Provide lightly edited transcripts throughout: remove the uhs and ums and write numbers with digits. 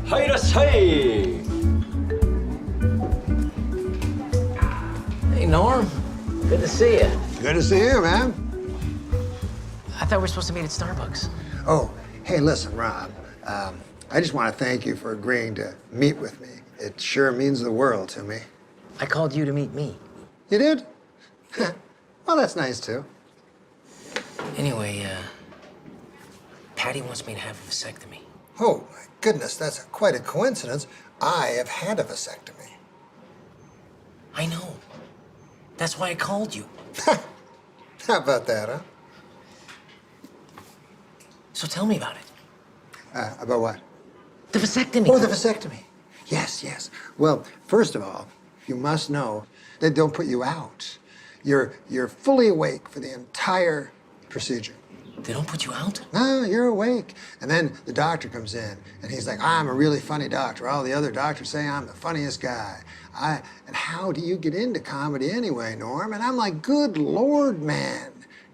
Hey, Norm. Good to see you. Good to see you, man. I thought we were supposed to meet at Starbucks. Oh, hey, listen, Rob. I just want to thank you for agreeing to meet with me. It sure means the world to me. I called you to meet me. You did? Well, that's nice, too. Anyway, Patty wants me to have a vasectomy. Oh, my goodness, that's quite a coincidence. I have had a vasectomy. I know. That's why I called you. How about that, huh? So tell me about it. About what? The vasectomy. Oh, the vasectomy. Yes, yes. Well, first of all, you must know they don't put you out. You're fully awake for the entire procedure. They don't put you out? No, you're awake. And then the doctor comes in, and he's like, I'm a really funny doctor. All the other doctors say I'm the funniest guy. And how do you get into comedy anyway, Norm? And I'm like, good Lord, man.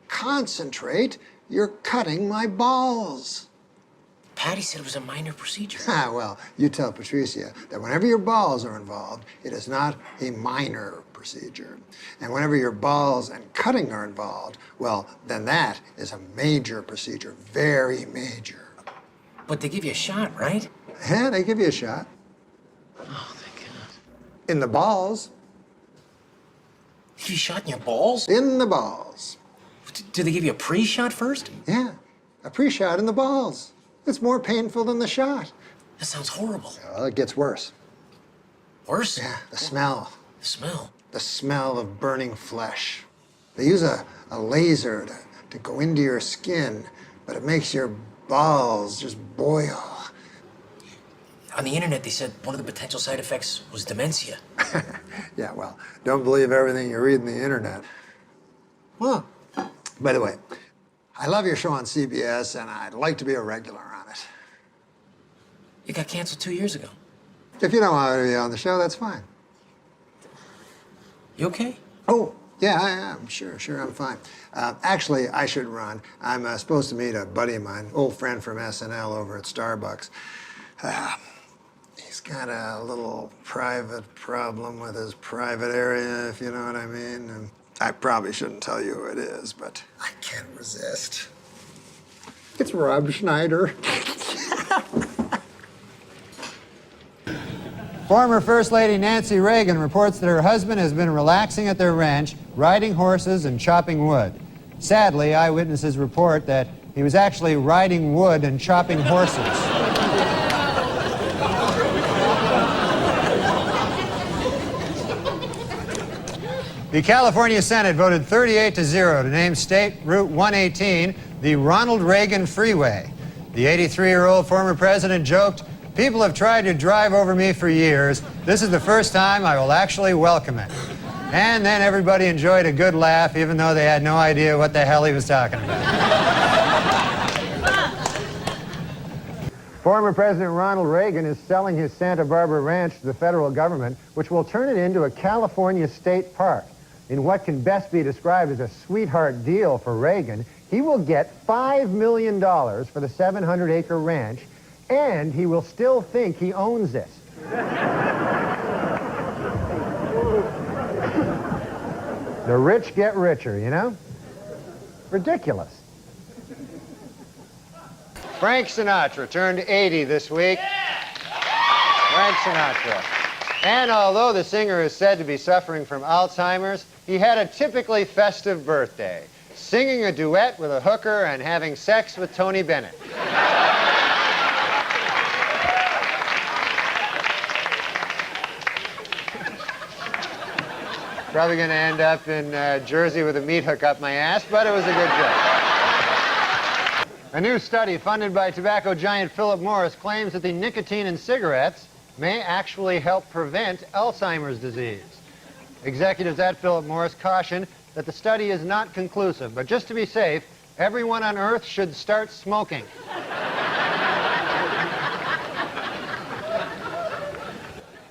Concentrate. You're cutting my balls. Patty said it was a minor procedure. Ah, well, you tell Patricia that whenever your balls are involved, it is not a minor procedure. And whenever your balls and cutting are involved, well, then that is a major procedure, very major. But they give you a shot, right? Yeah, they give you a shot. Oh, thank God. In the balls. They give you a shot in your balls? In the balls. Do they give you a pre-shot first? Yeah, a pre-shot in the balls. It's more painful than the shot. That sounds horrible. Well, it gets worse. Worse? Yeah, the smell. The smell. The smell of burning flesh. They use a laser to go into your skin, but it makes your balls just boil. On the internet, they said one of the potential side effects was dementia. Yeah, well, don't believe everything you read in the internet. Well, by the way, I love your show on CBS, and I'd like to be a regular on it. It got canceled 2 years ago. If you don't want to be on the show, that's fine. You okay? Oh, yeah, I am. Sure, I'm fine. Actually, I should run. I'm supposed to meet a buddy of mine, old friend from SNL over at Starbucks. He's got a little private problem with his private area, if you know what I mean. And I probably shouldn't tell you who it is, but I can't resist. It's Rob Schneider. Former First Lady Nancy Reagan reports that her husband has been relaxing at their ranch, riding horses and chopping wood. Sadly, eyewitnesses report that he was actually riding wood and chopping horses. The California Senate voted 38-0 to name State Route 118 the Ronald Reagan Freeway. The 83-year-old former president joked, "People have tried to drive over me for years. This is the first time I will actually welcome it." And then everybody enjoyed a good laugh, even though they had no idea what the hell he was talking about. Former President Ronald Reagan is selling his Santa Barbara ranch to the federal government, which will turn it into a California state park. In what can best be described as a sweetheart deal for Reagan, he will get $5 million for the 700-acre ranch, and he will still think he owns it. The rich get richer, you know? Ridiculous. Frank Sinatra turned 80 this week. Frank Sinatra. And although the singer is said to be suffering from Alzheimer's, he had a typically festive birthday, singing a duet with a hooker and having sex with Tony Bennett. Probably going to end up in Jersey with a meat hook up my ass, but it was a good joke. A new study funded by tobacco giant Philip Morris claims that the nicotine in cigarettes may actually help prevent Alzheimer's disease. Executives at Philip Morris caution that the study is not conclusive, but just to be safe, everyone on Earth should start smoking.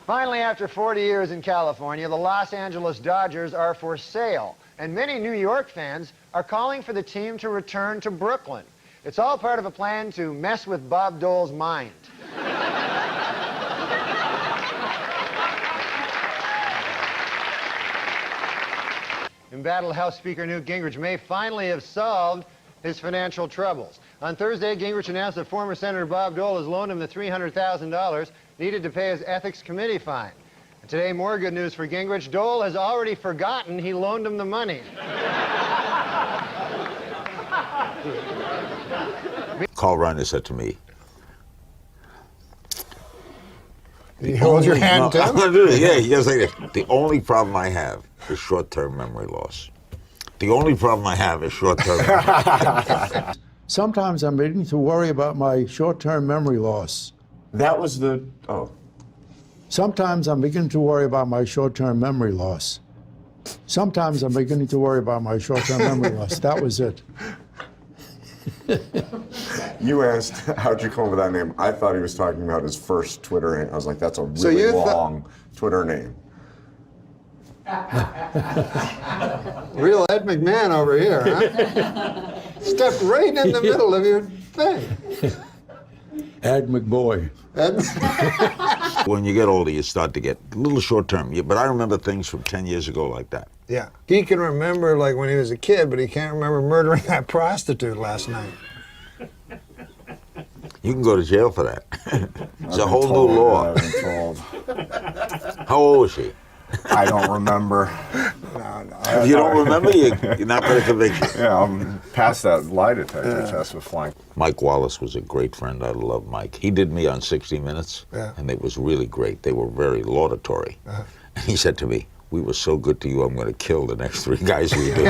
Finally, after 40 years in California, the Los Angeles Dodgers are for sale, and many New York fans are calling for the team to return to Brooklyn. It's all part of a plan to mess with Bob Dole's mind. embattled House Speaker Newt Gingrich may finally have solved his financial troubles. On Thursday, Gingrich announced that former Senator Bob Dole has loaned him the $300,000 needed to pay his ethics committee fine. And today, more good news for Gingrich. Dole has already forgotten he loaned him the money. Carl Reiner said to me, You hold your hand to him? yeah, he goes like this. The only problem I have is short-term memory loss. The only problem I have is short-term memory loss. Sometimes I'm beginning to worry about my short-term memory loss. That was the, oh. Sometimes I'm beginning to worry about my short-term memory loss. Sometimes I'm beginning to worry about my short-term memory loss. That was it. You asked, how'd you come up with that name? I thought he was talking about his first Twitter name. I was like, that's a really long Twitter name. Real Ed McMahon over here, huh? Stepped right in the middle of your thing. Ed McBoy. When you get older, you start to get a little short-term. But I remember things from 10 years ago like that. Yeah. He can remember, like, when he was a kid, but he can't remember murdering that prostitute last night. You can go to jail for that. It's a whole new law. I've been told. How old was she? I don't remember. If you don't remember, you're not going to convict you. Yeah, I'm past that lie detector test with flying. Mike Wallace was a great friend. I love Mike. He did me on 60 Minutes, and it was really great. They were very laudatory. And he said to me, "We were so good to you, I'm going to kill the next 3 guys we do."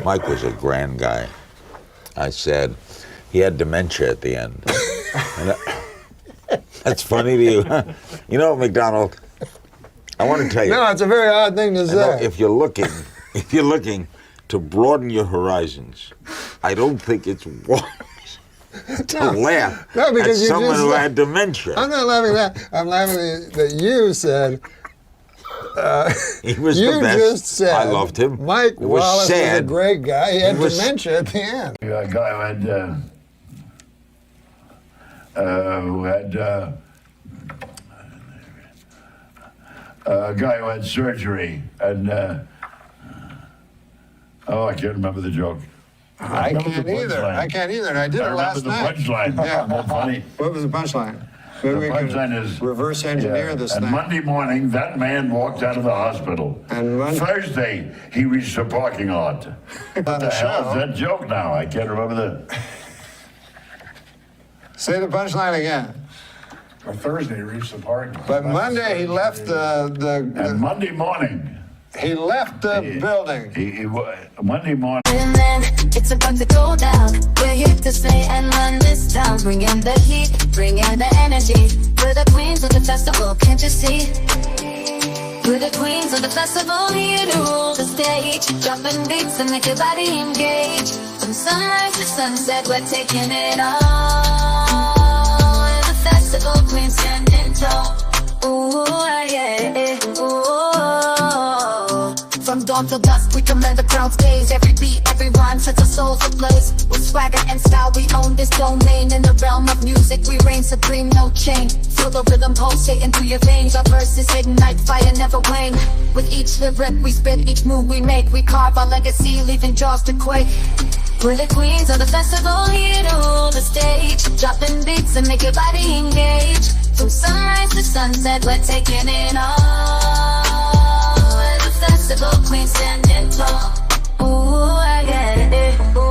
Mike was a grand guy. I said, he had dementia at the end. That's funny to you. You know, McDonald, I want to tell you. No, it's a very odd thing to say. If you're looking to broaden your horizons, I don't think it's wise to laugh at because someone who had dementia. I'm not laughing at that. I'm laughing that you said. He was you the best. just said. I loved him. Mike It was Wallace sad. was a great guy. He had It was- dementia at the end. A guy who had a guy who had surgery, and I can't remember the joke. I can't either. I can't either. And I did it last night. I remember the punchline. Yeah. That's funny. What was the punchline? The Maybe we can punchline is reverse engineer this and thing. Monday morning, that man walked out of the hospital. And Thursday, he reached the parking lot. What the the hell show. is that joke now? I can't remember the. Say the punchline again. Or Thursday, he reached the parking lot. But Monday he left And Monday morning, he left the building. Monday morning. And then it's about to go down. We're here to stay and run this town. Bring in the heat, bring in the energy. We're the queens of the festival, can't you see? We're the queens of the festival, here to rule the stage. Dropping beats and make your body engage. From sunrise to sunset, we're taking it all. We're the festival queens standing tall. Ooh, yeah, ooh. From dawn till dusk, we command the crowd's gaze. Every beat, every rhyme sets our souls ablaze. With swagger and style, we own this domain. In the realm of music, we reign supreme, no chain. Feel the rhythm pulsating through your veins. Our verses ignite, fire never wane. With each lyric we spit, each move we make, we carve our legacy, leaving jaws to quake. We're the queens of the festival, here to rule the stage. Dropping beats and make your body engage. From sunrise to sunset, we're taking it all. We're the festival queens standing tall. Ooh, I get it. Ooh.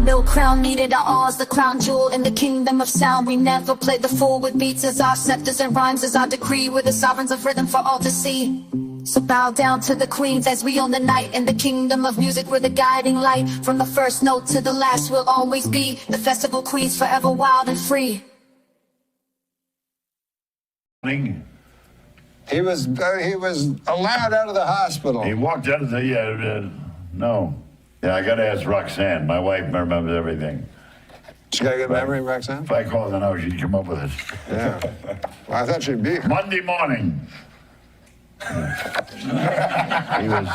No crown needed, our all's the crown jewel in the kingdom of sound. We never play the fool with beats as our scepters and rhymes as our decree. We're the sovereigns of rhythm for all to see. So bow down to the queens as we own the night. In the kingdom of music, we're the guiding light. From the first note to the last, we'll always be the festival queens, forever wild and free. He was allowed out of the hospital. He walked out of the, no. Yeah, I gotta ask Roxanne. My wife remembers everything. She got a good memory, Roxanne? If I called her now, she'd come up with it. Yeah. Well, I thought she'd be here. Monday morning. He was